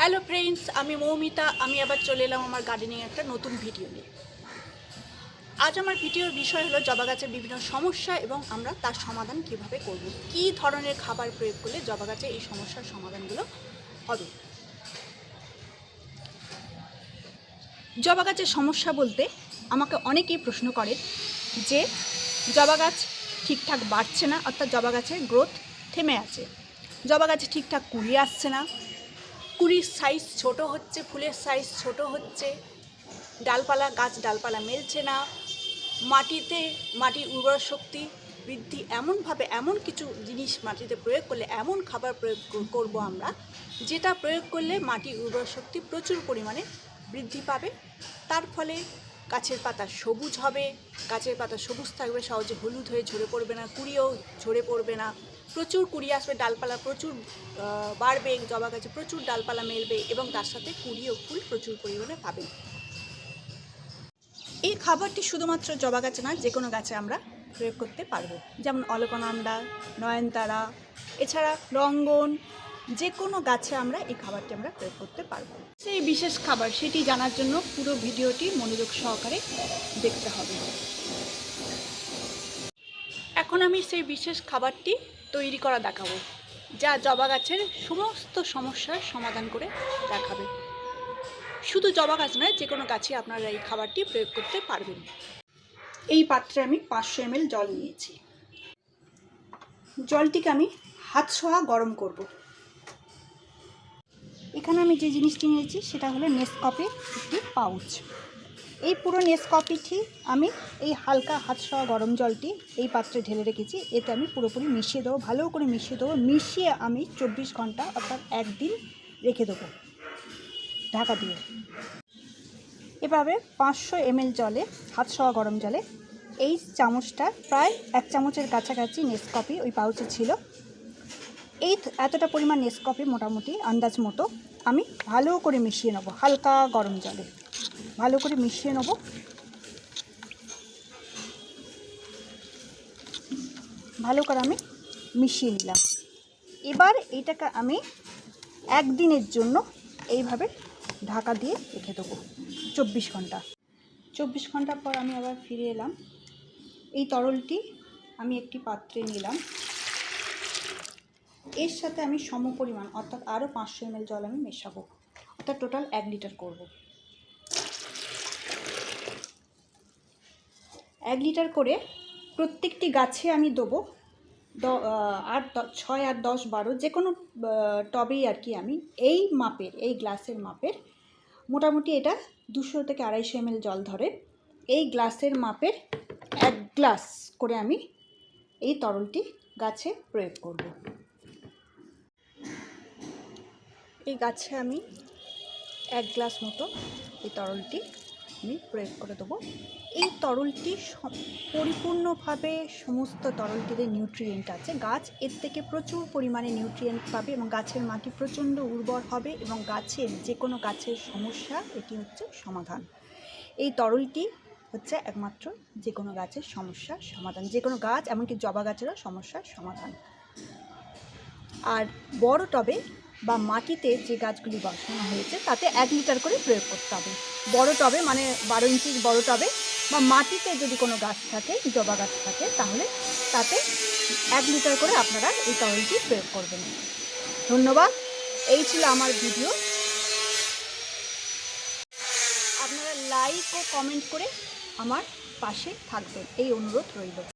Hello friends, আমি মৌমিতা। আমি আবার চলে এলাম আমার গার্ডেনিং একটা নতুন ভিডিও নিয়ে। আজ আমার ভিডিওর বিষয় হলো জবা গাছের বিভিন্ন সমস্যা এবং আমরা তার সমাধান কিভাবে করব, কী ধরনের খাবার প্রয়োগ করলে জবা গাছের এই সমস্যার সমাধানগুলো হবে। জবা গাছের সমস্যা বলতে আমাকে অনেকেই প্রশ্ন করে যে জবা গাছ ঠিকঠাক বাড়ছে না, অর্থাৎ জবা গাছের গ্রোথ থেমে আছে, জবা গাছে ঠিকঠাক কুড়ি আসছে না, কুড়ির সাইজ ছোট হচ্ছে, ফুলের সাইজ ছোট হচ্ছে, ডালপালা মেলছে না, মাটির উর্বর শক্তি বৃদ্ধি এমন কিছু জিনিস মাটিতে প্রয়োগ করলে, এমন খাবার প্রয়োগ করব আমরা যেটা প্রয়োগ করলে মাটির উর্বর শক্তি প্রচুর পরিমাণে বৃদ্ধি পাবে। তার ফলে গাছের পাতা সবুজ হবে, গাছের পাতা সবুজ থাকবে, সহজে হলুদ হয়ে ঝরে পড়বে না, কুড়িও ঝরে পড়বে না, প্রচুর কুড়ি আসবে, ডালপালা প্রচুর বাড়বে, জবা গাছে প্রচুর ডালপালা মেলবে এবং তার সাথে কুড়ি ও ফুল প্রচুর পরিমাণে পাবে। এই খাবারটি শুধুমাত্র জবা গাছে নয়, যে কোনো গাছে আমরা প্রয়োগ করতে পারবো, যেমন অলকনন্দা, নয়নতারা, এছাড়া রঙ্গন, যে কোনো গাছে আমরা এই খাবারটি আমরা প্রয়োগ করতে পারবো। সেই বিশেষ খাবার সেটি জানার জন্য পুরো ভিডিওটি মনোযোগ সহকারে দেখতে হবে। এখন আমি সেই বিশেষ খাবারটি তৈরি করা দেখাবো, যা জবা গাছের সমস্ত সমস্যার সমাধান করে দেখাবে। শুধু জবা গাছ নয়, যে কোনো গাছে আপনারা এই খাবারটি প্রয়োগ করতে পারবেন। এই পাত্রে আমি 500 ml জল নিয়েছি। জলটিকে আমি হাত ছোঁয়া গরম করব। এখানে আমি যে জিনিসটি নিয়েছি সেটা হলো নেসকফি একটি পাউচ। এই পুরো নেসকফিটি আমি এই হালকা হাত ছোঁয়া গরম জলটি এই পাত্রে ঢেলে রেখেছি। এতে আমি পুরোপুরি মিশিয়ে দেবো, ভালো করে মিশিয়ে দেবো। মিশিয়ে আমি 24 ঘন্টা অর্থাৎ একদিন রেখে দেবো ঢাকা দিয়ে। এভাবে 500 ml জলে, হাত ছোঁয়া গরম জলে, এই চামচটা প্রায় 1 চামচের কাছাকাছি নেসকফি ওই পাউচে ছিল। এতটা পরিমাণ নেসকফি মোটামুটি আন্দাজ মতো আমি ভালো করে মিশিয়ে নেব, হালকা গরম জলে ভালো করে মিশিয়ে নেব। ভালো করে আমি মিশিয়ে নিলাম। এবার এটাকে আমি একদিনের জন্য এইভাবে ঢাকা দিয়ে রেখে দেবো 24 ঘন্টা। 24 ঘন্টা পর আমি আবার ফিরে এলাম। এই তরলটি আমি একটি পাত্রে নিলাম। এর সাথে আমি সমপরিমাণ অর্থাৎ আরও 500 ml জল আমি মেশাবো, অর্থাৎ টোটাল 1 লিটার করব। 1 লিটার করে প্রত্যেকটি গাছে আমি দেবো। 6, 8, 10, 12 যে কোনো টবেই আর কি আমি এই মাপের, এই গ্লাসের মাপের, মোটামুটি এটা 200 থেকে 250 ml জল ধরে। এই গ্লাসের মাপের 1 গ্লাস করে আমি এই তরলটি গাছে প্রয়োগ করব। এই গাছে আমি 1 গ্লাস মতো এই তরলটি আমি প্রয়োগ করে দেবো। এই তরলটি পরিপূর্ণভাবে, সমস্ত তরলটিতে নিউট্রিয়েন্ট আছে। গাছ এর থেকে প্রচুর পরিমাণে নিউট্রিয়েন্ট পাবে এবং গাছের মাটি প্রচণ্ড উর্বর হবে এবং গাছের যে কোনো গাছের সমস্যা এটি হচ্ছে সমাধান। এই তরলটি হচ্ছে একমাত্র যে কোনো গাছের সমস্যার সমাধান, যে কোনো গাছ, এমনকি জবা গাছেরও সমস্যার সমাধান। আর বড় টবে বা মাটিতে যে গাছগুলি বসানো হয়েছে তাতে 1 লিটার করে প্রয়োগ করতে হবে। বড় টবে মানে 12 ইঞ্চির বড় টবে বা মাটিতে যদি কোনো গাছ থাকে, জবা গাছ থাকে, তাহলে তাতে 1 লিটার করে আপনারা এই তরলটি প্রয়োগ করবেন। ধন্যবাদ। এই ছিল আমার ভিডিও। আপনারা লাইক ও কমেন্ট করে আমার পাশে থাকবেন, এই অনুরোধ রইল।